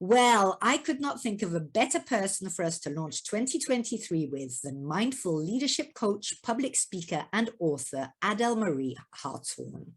Well, I could not think of a better person for us to launch 2023 with than mindful leadership coach, public speaker, and author Adele Marie Hartford.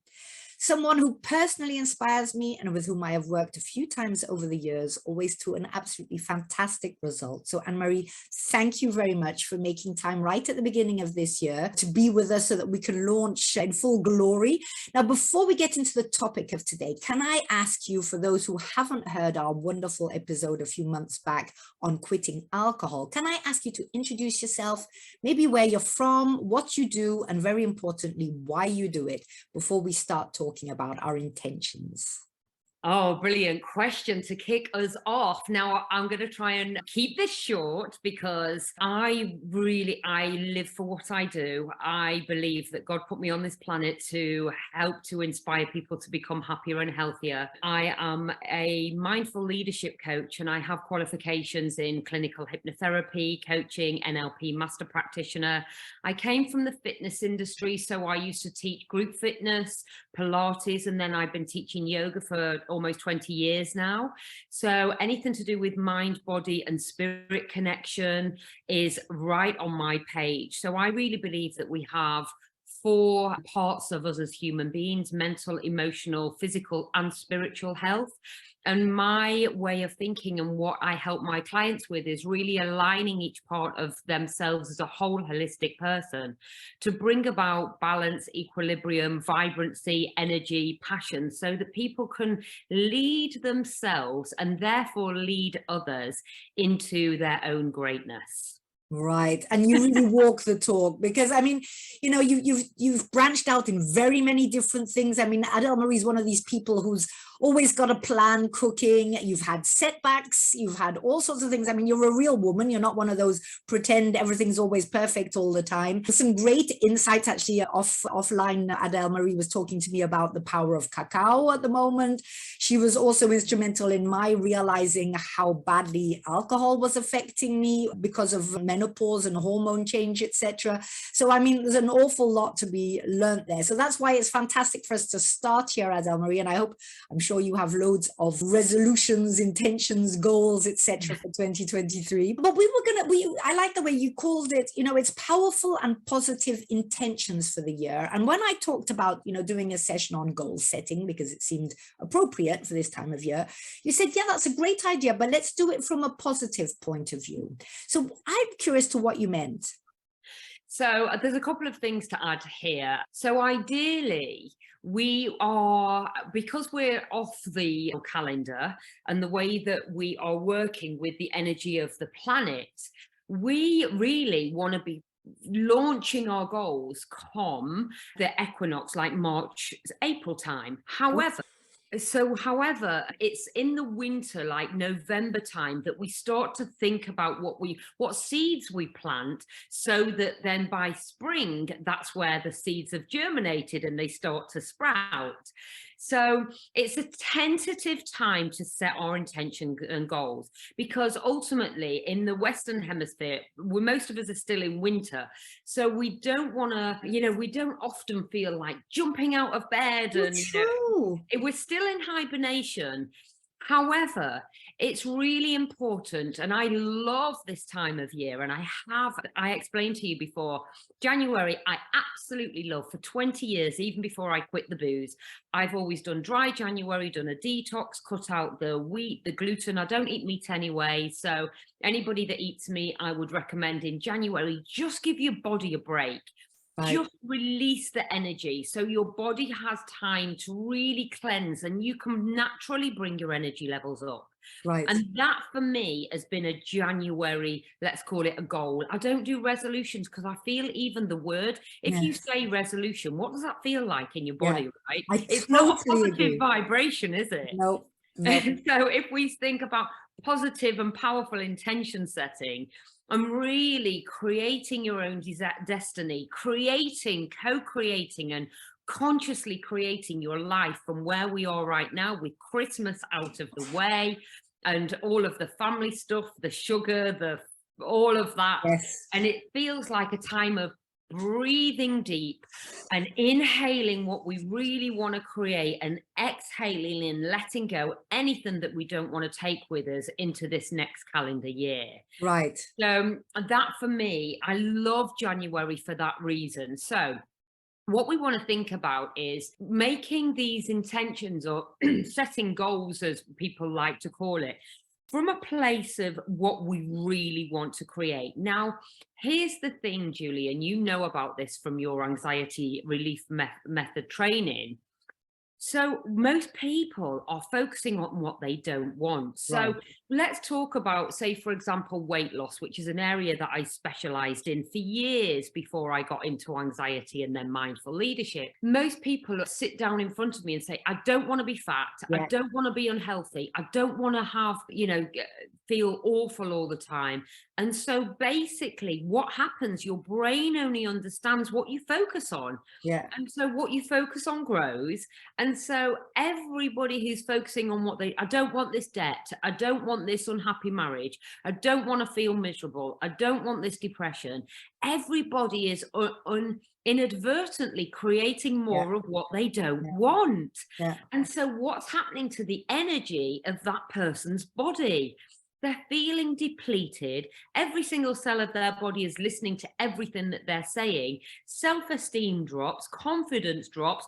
Someone who personally inspires me and with whom I have worked a few times over the years, always to an absolutely fantastic result. So Anne-Marie, thank you very much for making time right at the beginning of this year to be with us so that we can launch in full glory. Now, before we get into the topic of today, can I ask you, for those who haven't heard our wonderful episode a few months back on quitting alcohol, can I ask you to introduce yourself, maybe where you're from, what you do, and very importantly, why you do it, before we start talking about our intentions? Oh, brilliant question to kick us off. Now, I'm going to try and keep this short because I live for what I do. I believe that God put me on this planet to help to inspire people to become happier and healthier. I am a mindful leadership coach and I have qualifications in clinical hypnotherapy, coaching, NLP master practitioner. I came from the fitness industry, so I used to teach group fitness, Pilates, and then I've been teaching yoga for almost 20 years now. So anything to do with mind, body, and spirit connection is right on my page. So I really believe that we have four parts of us as human beings: mental, emotional, physical, and spiritual health. And my way of thinking and what I help my clients with is really aligning each part of themselves as a whole holistic person to bring about balance, equilibrium, vibrancy, energy, passion, so that people can lead themselves and therefore lead others into their own greatness. Right, and you really walk the talk, because I mean, you know, you've branched out in very many different things. I mean, Adele Marie is one of these people who's always got a plan cooking. You've had setbacks, you've had all sorts of things. I mean, you're a real woman. You're not one of those pretend everything's always perfect all the time. Some great insights actually offline. Adele Marie was talking to me about the power of cacao at the moment. She was also instrumental in my realizing how badly alcohol was affecting me because of menopause and hormone change, etc. So I mean, there's an awful lot to be learned there. So that's why it's fantastic for us to start here, Adele Marie, and I'm sure you have loads of resolutions, intentions, goals, etc. for 2023. But I like the way you called it, you know, it's powerful and positive intentions for the year. And when I talked about, you know, doing a session on goal setting, because it seemed appropriate for this time of year, you said, yeah, that's a great idea, but let's do it from a positive point of view. So I'm curious to what you meant. So there's a couple of things to add here. So ideally, because we're off the calendar and the way that we are working with the energy of the planet, we really want to be launching our goals come the equinox, like March, April time. However, it's in the winter, like November time, that we start to think about what seeds we plant, so that then by spring, that's where the seeds have germinated and they start to sprout. So it's a tentative time to set our intention and goals, because ultimately in the Western Hemisphere, most of us are still in winter. So we don't want to, we don't often feel like jumping out of bed, and we're still in hibernation. However, it's really important, and I love this time of year, and I explained to you before, January, I absolutely love. For 20 years, even before I quit the booze, I've always done dry January, done a detox, cut out the wheat, the gluten. I don't eat meat anyway, so anybody that eats meat, I would recommend in January, just give your body a break. Right. Just release the energy so your body has time to really cleanse, and you can naturally bring your energy levels up. Right. And that for me has been a January, let's call it a goal. I don't do resolutions because I feel even the word, if you say resolution, what does that feel like in your body, right? It's not a positive vibration, is it? No. So if we think about positive and powerful intention setting, and really creating your own destiny, co-creating and consciously creating your life from where we are right now, with Christmas out of the way and all of the family stuff, the sugar, all of that. Yes. And it feels like a time of breathing deep and inhaling what we really want to create, and exhaling and letting go anything that we don't want to take with us into this next calendar year. Right. So that for me, I love January for that reason. So what we want to think about is making these intentions, or setting goals, as people like to call it, from a place of what we really want to create. Now, here's the thing, Julie, and you know about this from your anxiety relief method training. So most people are focusing on what they don't want. So Right. let's talk about, say, for example, weight loss, which is an area that I specialized in for years before I got into anxiety and then mindful leadership. Most people sit down in front of me and say, I don't want to be fat. Yeah. I don't want to be unhealthy. I don't want to have, feel awful all the time. And so basically what happens, your brain only understands what you focus on. Yeah. And so what you focus on grows. And so everybody who's focusing on I don't want this debt, I don't want this unhappy marriage, I don't want to feel miserable, I don't want this depression. Everybody is inadvertently creating more of what they don't want. Yeah. And so what's happening to the energy of that person's body? They're feeling depleted. Every single cell of their body is listening to everything that they're saying. Self-esteem drops, confidence drops.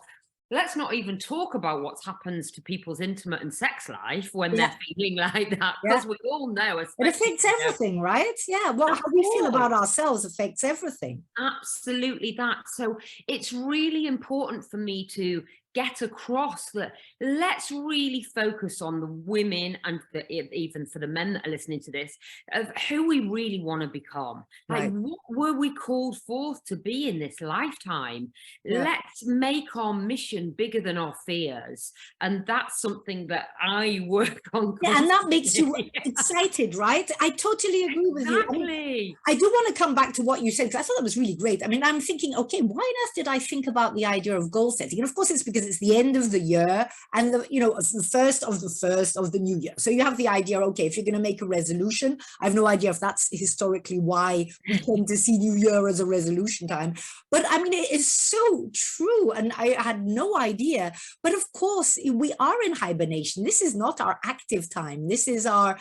Let's not even talk about what happens to people's intimate and sex life when they're feeling like that, because we all know it affects everything, right? Yeah. Well, how we feel about ourselves affects everything. Absolutely that. So it's really important for me to get across that let's really focus on the women, and even for the men that are listening to this, of who we really want to become. Like, what were we called forth to be in this lifetime? Let's make our mission bigger than our fears. And that's something that I work on. Yeah, and that makes you excited, right? I totally agree with you. I do want to come back to what you said, because I thought that was really great. I mean, I'm thinking, okay, why on earth did I think about the idea of goal setting? And of course, it's because it's the end of the year, and it's the first of the new year. So you have the idea, okay, if you're going to make a resolution, I have no idea if that's historically why we tend to see New Year as a resolution time. But I mean, it is so true. And I had no idea. But of course, we are in hibernation. This is not our active time. This is our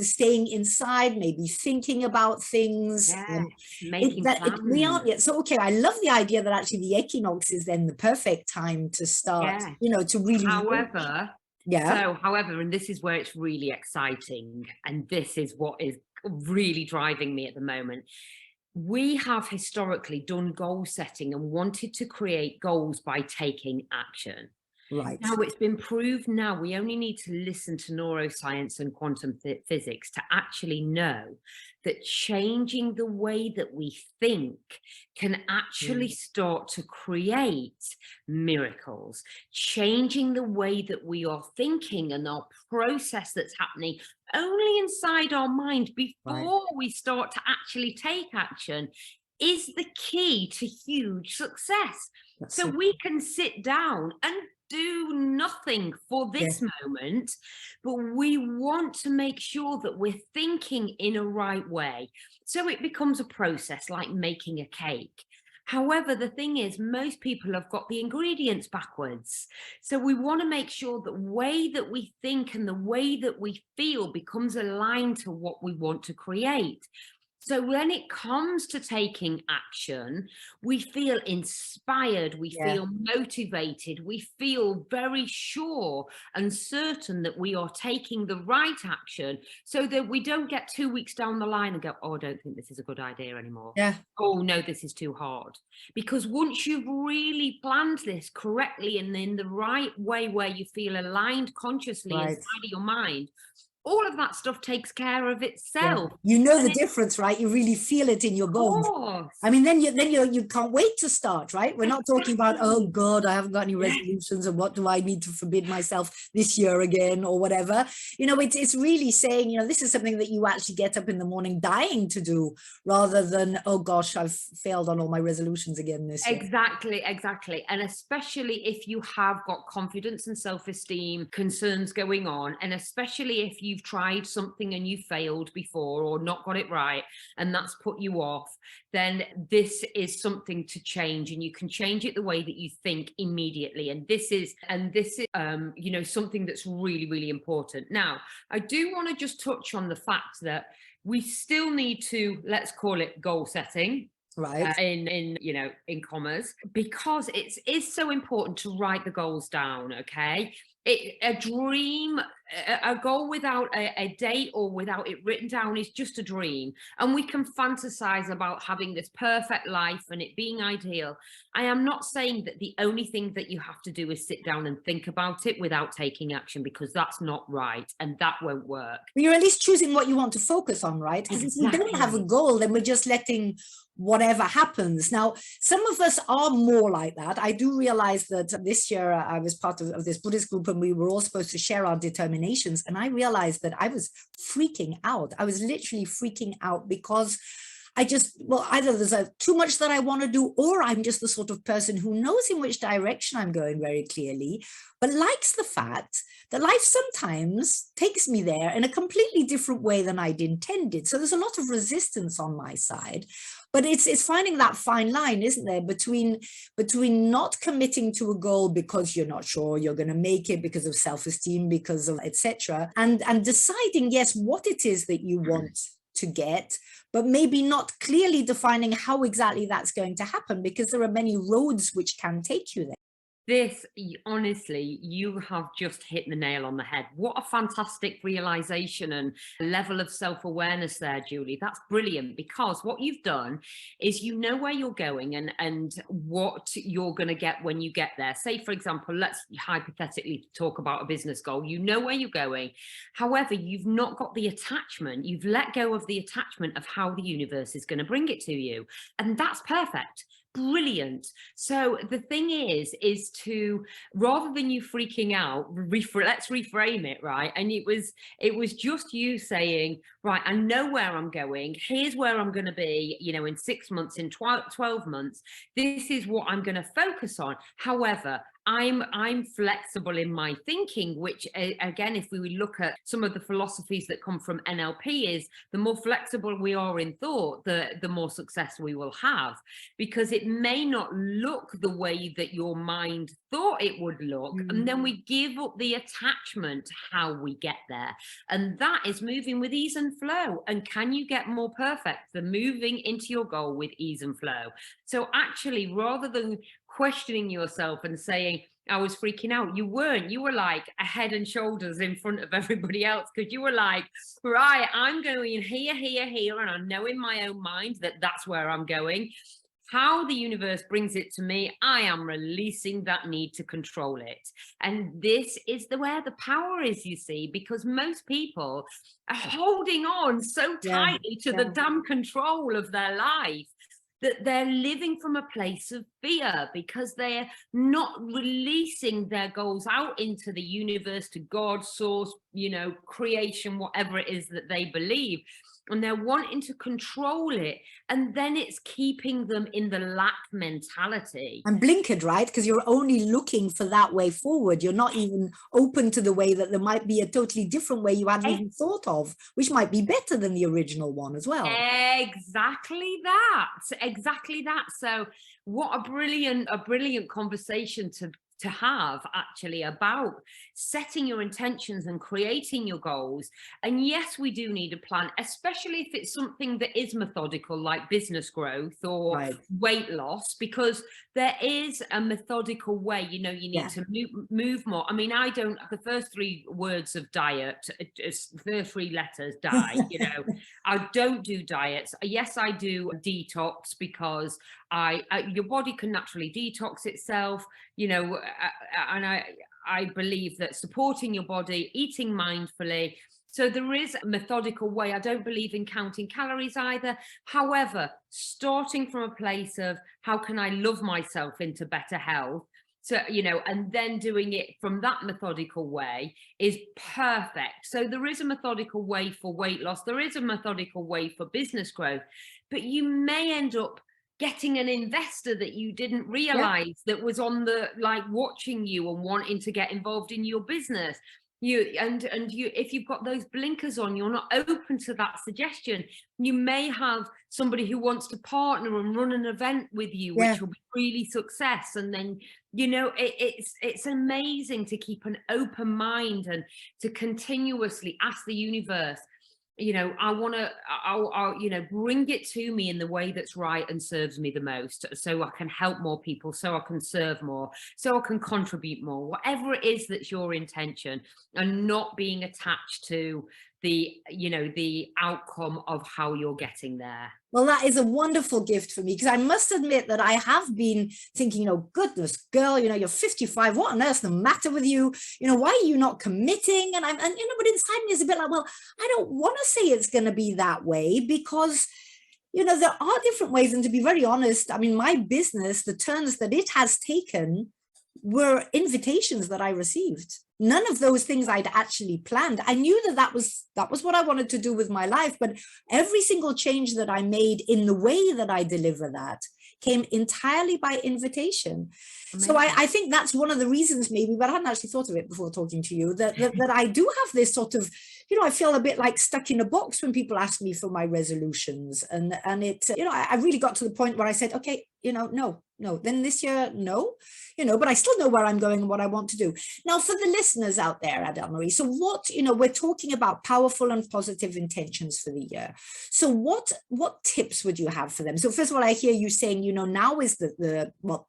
staying inside, maybe thinking about things. Making plans. We aren't yet. So, okay, I love the idea that actually the equinox is then the perfect time to start, to really. However, and this is where it's really exciting, and this is what is really driving me at the moment. We have historically done goal setting and wanted to create goals by taking action. Right. Now it's been proved now we only need to listen to neuroscience and quantum physics to actually know that changing the way that we think can actually start to create miracles. Changing the way that we are thinking and our process that's happening only inside our mind before we start to actually take action is the key to huge success. So we can sit down and do nothing for this moment, but we want to make sure that we're thinking in a right way. So it becomes a process like making a cake. However, the thing is, most people have got the ingredients backwards. So we want to make sure that the way that we think and the way that we feel becomes aligned to what we want to create. So when it comes to taking action, we feel inspired, we feel motivated, we feel very sure and certain that we are taking the right action, so that we don't get 2 weeks down the line and go, oh, I don't think this is a good idea anymore. Oh, no, this is too hard. Because once you've really planned this correctly and in the right way where you feel aligned consciously inside of your mind, all of that stuff takes care of itself. You know the difference, right? You really feel it in your bones. I mean, then you can't wait to start, right? We're not talking about, oh God, I haven't got any resolutions, and what do I need to forbid myself this year again, or whatever. It's really saying, this is something that you actually get up in the morning dying to do, rather than, oh gosh, I've failed on all my resolutions again this year. Exactly. And especially if you have got confidence and self-esteem concerns going on, and especially if you you've tried something and you failed before or not got it right, and that's put you off, then this is something to change, and you can change it the way that you think immediately. And this is you know, something that's really, really important. Now, I do want to just touch on the fact that we still need to, let's call it goal setting, Right. in you know, in commas, because it is so important to write the goals down. Okay, a dream, a goal without a date or without it written down is just a dream, and we can fantasize about having this perfect life and it being ideal. I am not saying that the only thing that you have to do is sit down and think about it without taking action, because that's not right and that won't work. You're at least choosing what you want to focus on, right? Because if we don't have a goal, then we're just letting whatever happens. Now, some of us are more like that. I do realize that this year I was part of this Buddhist group, and we were all supposed to share our determinations. And I realized that I was freaking out. I was literally freaking out because I just, well, either there's too much that I want to do, or I'm just the sort of person who knows in which direction I'm going very clearly, but likes the fact that life sometimes takes me there in a completely different way than I'd intended. So there's a lot of resistance on my side, but it's finding that fine line, isn't there, between not committing to a goal because you're not sure you're going to make it, because of self-esteem, because of etc., and deciding, yes, what it is that you want to get, but maybe not clearly defining how exactly that's going to happen, because there are many roads which can take you there. This, honestly, you have just hit the nail on the head. What a fantastic realization and level of self-awareness there, Julie. That's brilliant, because what you've done is you know where you're going and what you're going to get when you get there. Say, for example, let's hypothetically talk about a business goal. You know where you're going. However, you've not got the attachment. You've let go of the attachment of how the universe is going to bring it to you. And that's perfect. Brilliant. So the thing is to, rather than you freaking out, let's reframe it, right? And it was just you saying, right, I know where I'm going. Here's where I'm going to be, you know, in 6 months, in 12 months. This is what I'm going to focus on. However, I'm flexible in my thinking, which again, if we look at some of the philosophies that come from NLP, is the more flexible we are in thought, the more success we will have, because it may not look the way that your mind thought it would look. And then we give up the attachment to how we get there. And that is moving with ease and flow. And can you get more perfect than moving into your goal with ease and flow? So actually, rather than questioning yourself and saying, I was freaking out, you weren't. You were like a head and shoulders in front of everybody else, because you were like, right, I'm going here, here, here, and I know in my own mind that that's where I'm going. How the universe brings it to me, I am releasing that need to control it. And this is where the power is, you see, because most people are holding on so tightly to the damn control of their life, that they're living from a place of fear, because they're not releasing their goals out into the universe, to God, source, you know, creation, whatever it is that they believe. And they're wanting to control it, and then it's keeping them in the lack mentality. And blinkered, right? Because you're only looking for that way forward. You're not even open to the way that there might be a totally different way you hadn't even thought of, which might be better than the original one as well. Exactly that. Exactly that. So what a brilliant conversation to have, actually, about setting your intentions and creating your goals. And yes, we do need a plan, especially if it's something that is methodical, like business growth or weight loss, because there is a methodical way. You know, you need to move more. I mean, I don't, the first 3 words of diet, the 3 letters, die, you know, I don't do diets. Yes, I do detox, because your body can naturally detox itself, you know, and I believe that supporting your body, eating mindfully. So there is a methodical way. I don't believe in counting calories either. However, starting from a place of how can I love myself into better health, so, you know, and then doing it from that methodical way is perfect. So there is a methodical way for weight loss. There is a methodical way for business growth, but you may end up getting an investor that you didn't realize that was on the, like, watching you and wanting to get involved in your business. If you've got those blinkers on, you're not open to that suggestion. You may have somebody who wants to partner and run an event with you, Yeah. which will be really success. And then, it's amazing to keep an open mind and to continuously ask the universe, I want to, I'll, bring it to me in the way that's right and serves me the most, so I can help more people, so I can serve more, so I can contribute more, whatever it is that's your intention, and not being attached to the outcome of how you're getting there. Well, that is a wonderful gift for me, because I must admit that I have been thinking, goodness, girl, you're 55. What on earth's the matter with you? Why are you not committing? And but inside me is a bit like, well, I don't want to say it's going to be that way, because, there are different ways. And to be very honest, I mean, my business, the turns that it has taken were invitations that I received. None of those things I'd actually planned. I knew that was what I wanted to do with my life, but every single change that I made in the way that I deliver that came entirely by invitation. Amazing. So I think that's one of the reasons, maybe, but I hadn't actually thought of it before talking to you, that I do have this sort of, I feel a bit like stuck in a box when people ask me for my resolutions. And it, I really got to the point where I said, okay, no, then this year, no, but I still know where I'm going and what I want to do. Now, for the listeners out there, Adele Marie, so what, we're talking about powerful and positive intentions for the year. So what tips would you have for them? So first of all, I hear you saying, now is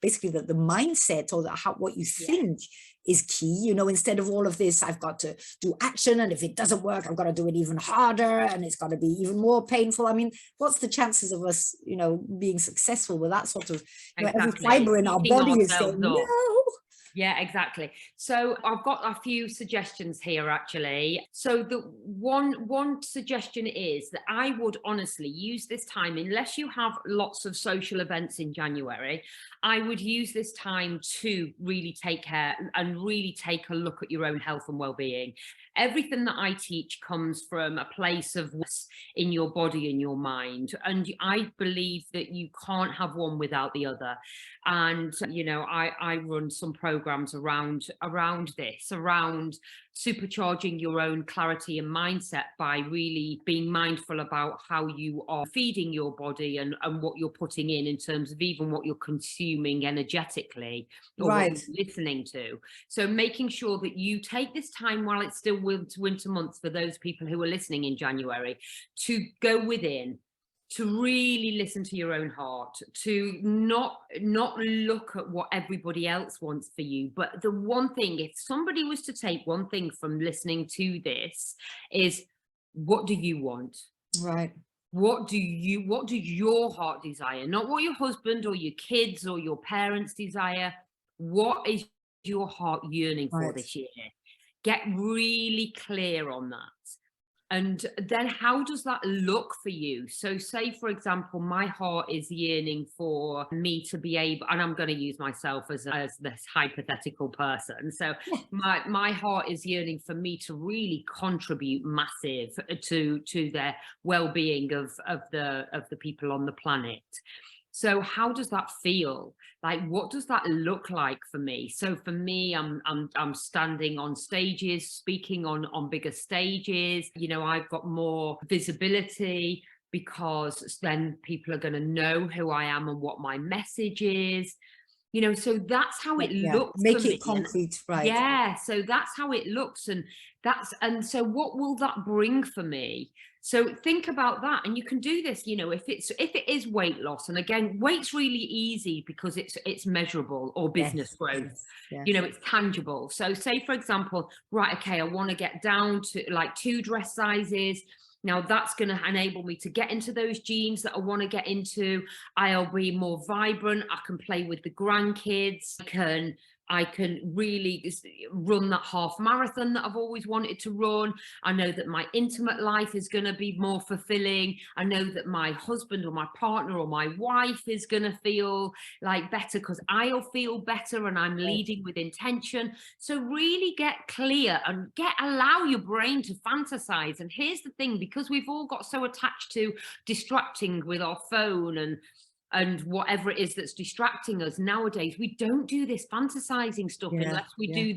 basically the mindset, or what you think is key, instead of all of this, I've got to do action, and if it doesn't work, I've got to do it even harder, and it's got to be even more painful. I mean, what's the chances of us, being successful with that sort of, exactly. Every fiber in our body is saying, no. Yeah, exactly. So I've got a few suggestions here, actually. So the one suggestion is that I would honestly use this time, unless you have lots of social events in January, I would use this time to really take care and really take a look at your own health and well-being. Everything that I teach comes from a place of what's in your body and your mind. And I believe that you can't have one without the other. And, I run some programs around this, around supercharging your own clarity and mindset by really being mindful about how you are feeding your body and what you're putting in terms of even what you're consuming energetically, or what you're listening to. So making sure that you take this time while it's still winter months, for those people who are listening in January, to go within, to really listen to your own heart, to not look at what everybody else wants for you. But the one thing, if somebody was to take one thing from listening to this, is, what do you want? Right. What do your heart desire? Not what your husband or your kids or your parents desire. What is your heart yearning for this year? Get really clear on that. And then how does that look for you? So say, for example, my heart is yearning for me to be able, and I'm going to use myself as this hypothetical person. So my heart is yearning for me to really contribute massive to the well-being of the people on the planet. So how does that feel? Like, what does that look like for me? So for me, I'm standing on stages, speaking on bigger stages. I've got more visibility, because then people are going to know who I am and what my message is. So that's how it looks. Make it concrete, right? Yeah, so that's how it looks, and so what will that bring for me? So think about that, and you can do this. If it is weight loss, and again, weight's really easy because it's measurable, or business growth. Yes. It's tangible. So say, for example, right, okay, I want to get down to like 2 dress sizes. Now that's going to enable me to get into those jeans that I want to get into. I'll be more vibrant. I can play with the grandkids. I can really run that half marathon that I've always wanted to run. I know that my intimate life is going to be more fulfilling. I know that my husband or my partner or my wife is going to feel like better, because I'll feel better and I'm leading with intention. So really get clear and allow your brain to fantasize. And here's the thing, because we've all got so attached to distracting with our phone and whatever it is that's distracting us nowadays, we don't do this fantasizing stuff unless we do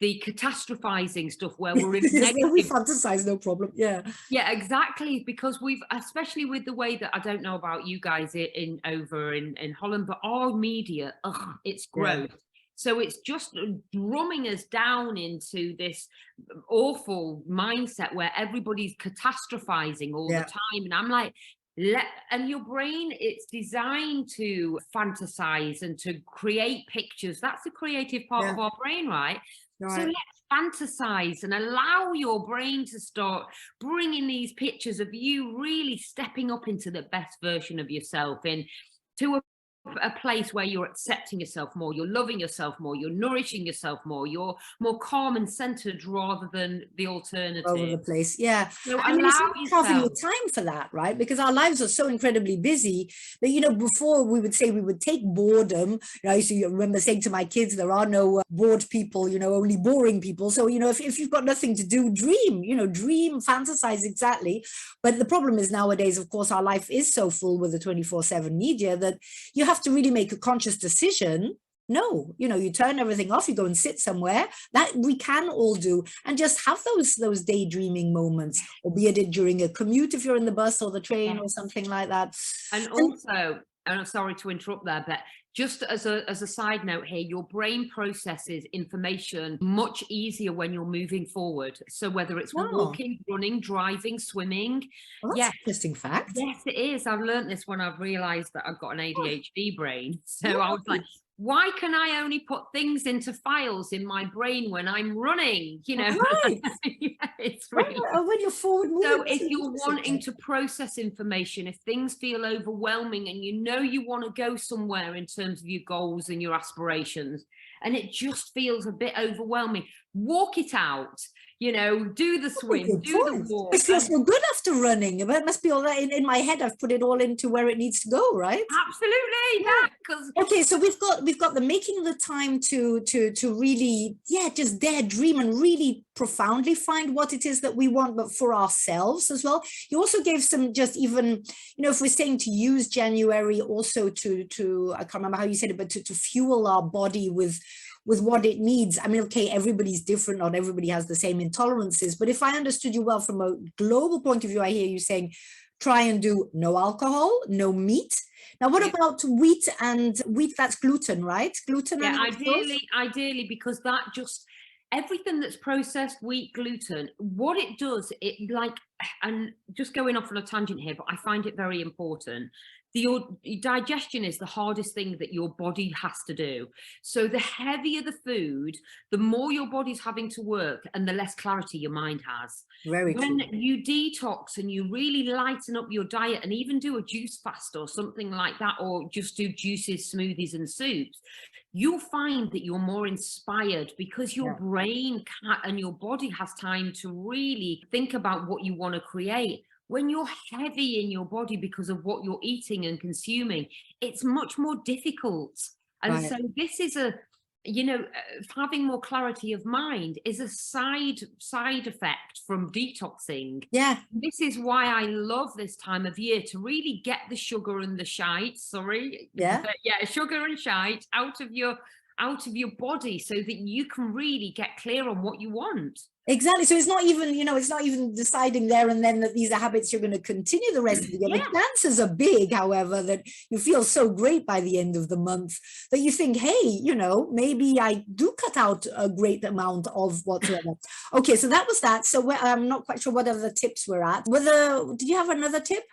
the catastrophizing stuff where we're in Yes, we negative. fantasize, no problem. Yeah. Yeah, exactly. Because we've, especially with the way that, I don't know about you guys in over in Holland, but our media, it's Yeah. gross. So it's just drumming us down into this awful mindset where everybody's catastrophizing all the Yeah. time. And I'm like, and your brain, it's designed to fantasize and to create pictures. That's the creative part Yeah. of our brain, right? So Right. let's fantasize and allow your brain to start bringing these pictures of you really stepping up into the best version of yourself, and to a place where you're accepting yourself more, you're loving yourself more, you're nourishing yourself more, you're more calm and centered rather than the Over alternative. the place. Yeah. So I mean, it's allow not carving the yourself. time for that, right? Because our lives are so incredibly busy that, you know, before we would say we would take boredom. You know, I used to remember saying to my kids, there are no bored people, you know, only boring people. So, you know, if you've got nothing to do, dream, you know, dream, fantasize, exactly. But the problem is nowadays, of course, our life is so full with the 24/7 media that you have to really make a conscious decision. No, you know, you turn everything off, you go and sit somewhere, that we can all do, and just have those daydreaming moments, albeit it during a commute if you're in the bus or the train or something like that. And also, and I'm sorry to interrupt there, but just as a side note here, your brain processes information much easier when you're moving forward. So whether it's Oh, walking, running, driving, swimming, well, that's yes, an interesting fact. yes, it is. I've learned this when I've realized that I've got an ADHD brain. So I was Oh, like, why can I only put things into files in my brain when I'm running? You know, right. yeah, it's Right, really. when you're forward moving, So that's if you're interesting. wanting to process information, if things feel overwhelming and you know you want to go somewhere in terms of your goals and your aspirations, and it just feels a bit overwhelming, walk it out, you know, do the swim, Good do the point. walk. I feel so good after running. But it must be all that in my head. I've put it all into where it needs to go, right? Absolutely, yeah. Because Okay, so we've got the making the time to really, yeah, just dare dream and really profoundly find what it is that we want, but for ourselves as well. You also gave some, just even, you know, if we're saying to use January also to I can't remember how you said it, but to fuel our body with what it needs. I mean, okay, everybody's different, not everybody has the same intolerances, but if I understood you well from a global point of view, I hear you saying try and do no alcohol, no meat. Now, what about wheat? And wheat, that's gluten, right? Gluten. yeah, And ideally, because that just, everything that's processed, wheat, gluten, what it does, it like, and just going off on a tangent here, but I find it very important. Your digestion is the hardest thing that your body has to do. So the heavier the food, the more your body's having to work and the less clarity your mind has. very When true. you detox and you really lighten up your diet and even do a juice fast or something like that, or just do juices, smoothies and soups, you'll find that you're more inspired because your Yeah. brain and your body has time to really think about what you want to create. When you're heavy in your body because of what you're eating and consuming, it's much more difficult. And Right. so this is a, you know, having more clarity of mind is a side effect from detoxing. Yeah. This is why I love this time of year, to really get the sugar and the shite, Yeah. yeah, sugar and shite out of your body so that you can really get clear on what you want. Exactly. So it's not even, you know, it's not even deciding there and then that these are habits you're going to continue the rest of the year. Yeah. The chances are big, however, that you feel so great by the end of the month that you think, hey, you know, maybe I do cut out a great amount of whatsoever. Okay, so that was that. So I'm not quite sure what other tips we're at. Did you have another tip?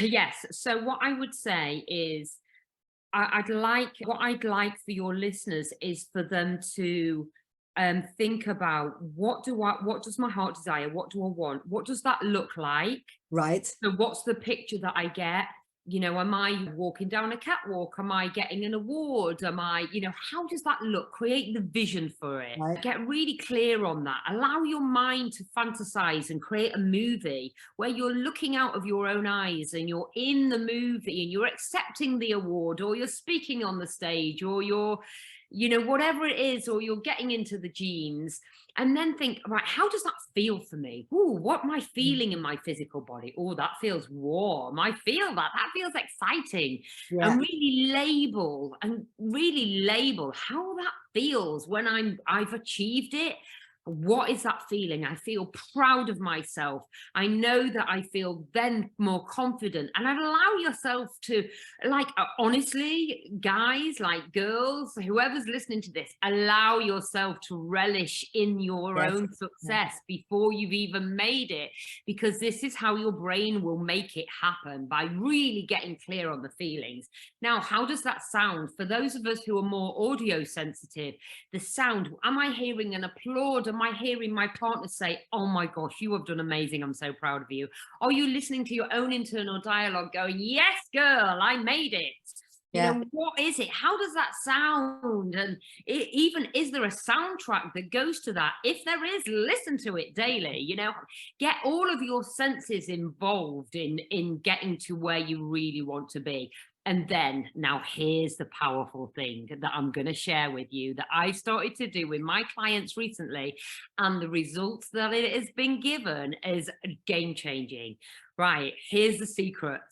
Yes. So what I would say is, I'd like for your listeners is for them to think about, what does my heart desire? What do I want? What does that look like? Right. So what's the picture that I get? You know, am I walking down a catwalk? Am I getting an award? Am I, you know, how does that look? Create the vision for it. Right. Get really clear on that. Allow your mind to fantasize and create a movie where you're looking out of your own eyes and you're in the movie and you're accepting the award, or you're speaking on the stage, or you're you know, whatever it is, or you're getting into the jeans, and then think, right, how does that feel for me? Ooh, what am I feeling in my physical body? Oh, that feels warm. I feel that. That feels exciting. Yeah. And really label how that feels when I've achieved it. What is that feeling? I feel proud of myself. I know that I feel then more confident, and I'd allow yourself to, like, honestly, guys, like girls, whoever's listening to this, allow yourself to relish in your Yes. own success before you've even made it, because this is how your brain will make it happen, by really getting clear on the feelings. Now, how does that sound for those of us who are more audio sensitive? The sound, am I hearing an applaud? Am I hearing my partner say, oh my gosh, you have done amazing, I'm so proud of you? Are you listening to your own internal dialogue going, yes, girl, I made it? You know, what is it? How does that sound? And even, is there a soundtrack that goes to that? If there is, listen to it daily. You know, get all of your senses involved in getting to where you really want to be. And then, now here's the powerful thing that I'm going to share with you that I started to do with my clients recently, and the results that it has been given is game changing. Right, here's the secret.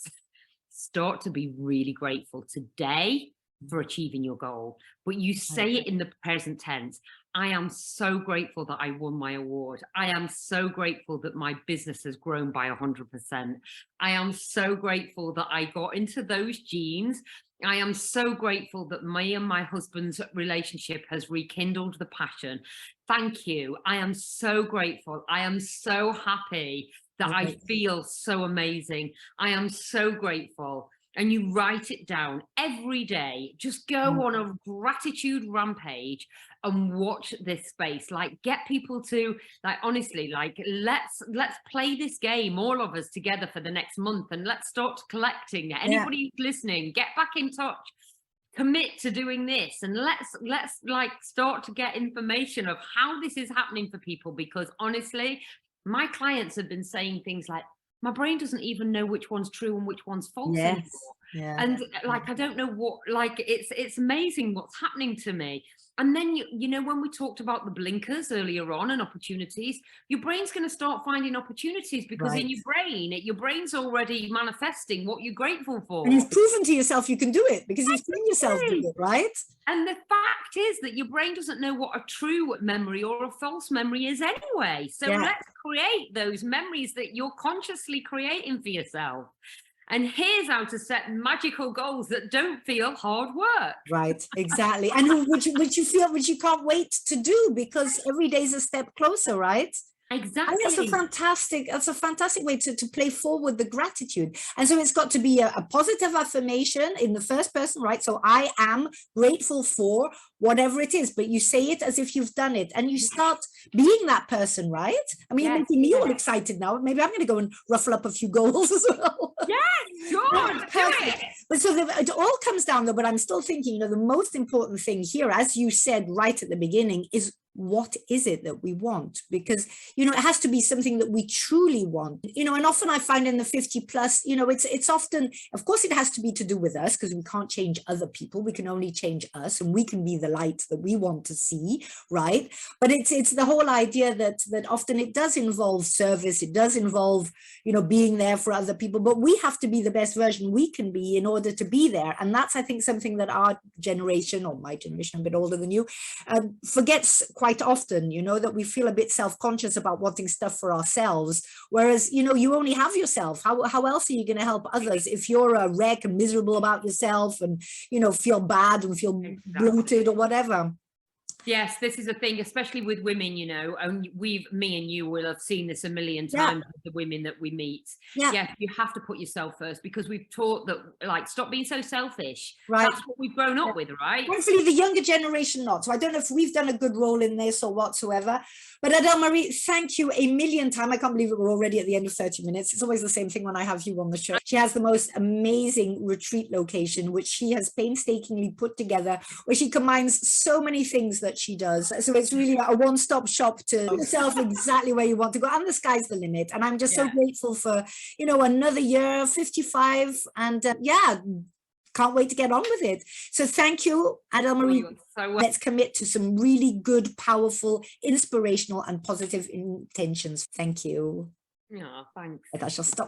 Start to be really grateful today for achieving your goal, but you say it in the present tense. I am so grateful that I won my award. I am so grateful that my business has grown by 100%. I am so grateful that I got into those jeans. I am so grateful that me and my husband's relationship has rekindled the passion. Thank you. I am so grateful. I am so happy that I feel so amazing. I am so grateful. And you write it down every day. Just go on a gratitude rampage and watch this space. Like, get people to, like, honestly, like, let's play this game, all of us together, for the next month, and let's start collecting. Anybody who's listening, get back in touch. Commit to doing this, and let's like start to get information of how this is happening for people. Because honestly, my clients have been saying things like, my brain doesn't even know which one's true and which one's false anymore. And like, I don't know what, like, it's amazing what's happening to me. And then, you know, when we talked about the blinkers earlier on and opportunities, your brain's going to start finding opportunities, because in your brain's already manifesting what you're grateful for. And you've proven to yourself you can do it, because you've seen yourself do it, right? And the fact is that your brain doesn't know what a true memory or a false memory is anyway. So let's create those memories that you're consciously creating for yourself. And here's how to set magical goals that don't feel hard work. Right, exactly. And which you can't wait to do, because every day is a step closer, right? Exactly. And that's a fantastic way to play forward the gratitude. And so it's got to be a positive affirmation in the first person, right? So I am grateful for whatever it is, but you say it as if you've done it, and you start being that person, right? I mean, you're making me all excited now. Maybe I'm going to go and ruffle up a few goals as well. Yes, good. Perfect. But so it all comes down, though, but I'm still thinking, you know, the most important thing here, as you said right at the beginning, is what is it that we want? Because, you know, it has to be something that we truly want, you know. And often I find in the 50 plus, you know, it's often, of course, it has to be to do with us, because we can't change other people. We can only change us, and we can be the light that we want to see, right? But it's the whole idea that often it does involve service. It does involve, you know, being there for other people, but we have to be the best version we can be in order to be there. And that's, I think, something that our generation, or my generation, a bit older than you, forgets quite often, you know, that we feel a bit self-conscious about wanting stuff for ourselves, whereas, you know, you only have yourself. How else are you going to help others if you're a wreck and miserable about yourself, and, you know, feel bad and feel bloated or whatever? Yes, this is a thing, especially with women, you know, and me and you will have seen this a million times with the women that we meet. Yeah, you have to put yourself first, because we've taught that, like, stop being so selfish. Right. That's what we've grown up with, right? Hopefully the younger generation not. So I don't know if we've done a good role in this or whatsoever. But Adele Marie, thank you a million times. I can't believe we're already at the end of 30 minutes. It's always the same thing when I have you on the show. She has the most amazing retreat location, which she has painstakingly put together, where she combines so many things that she does. So it's really a one-stop shop to yourself exactly where you want to go. And the sky's the limit. And I'm just so grateful for, you know, another year, 55. And can't wait to get on with it. So thank you, Adele Marie. you're so Let's commit to some really good, powerful, inspirational and positive intentions. Thank you. yeah, thanks. I shall stop.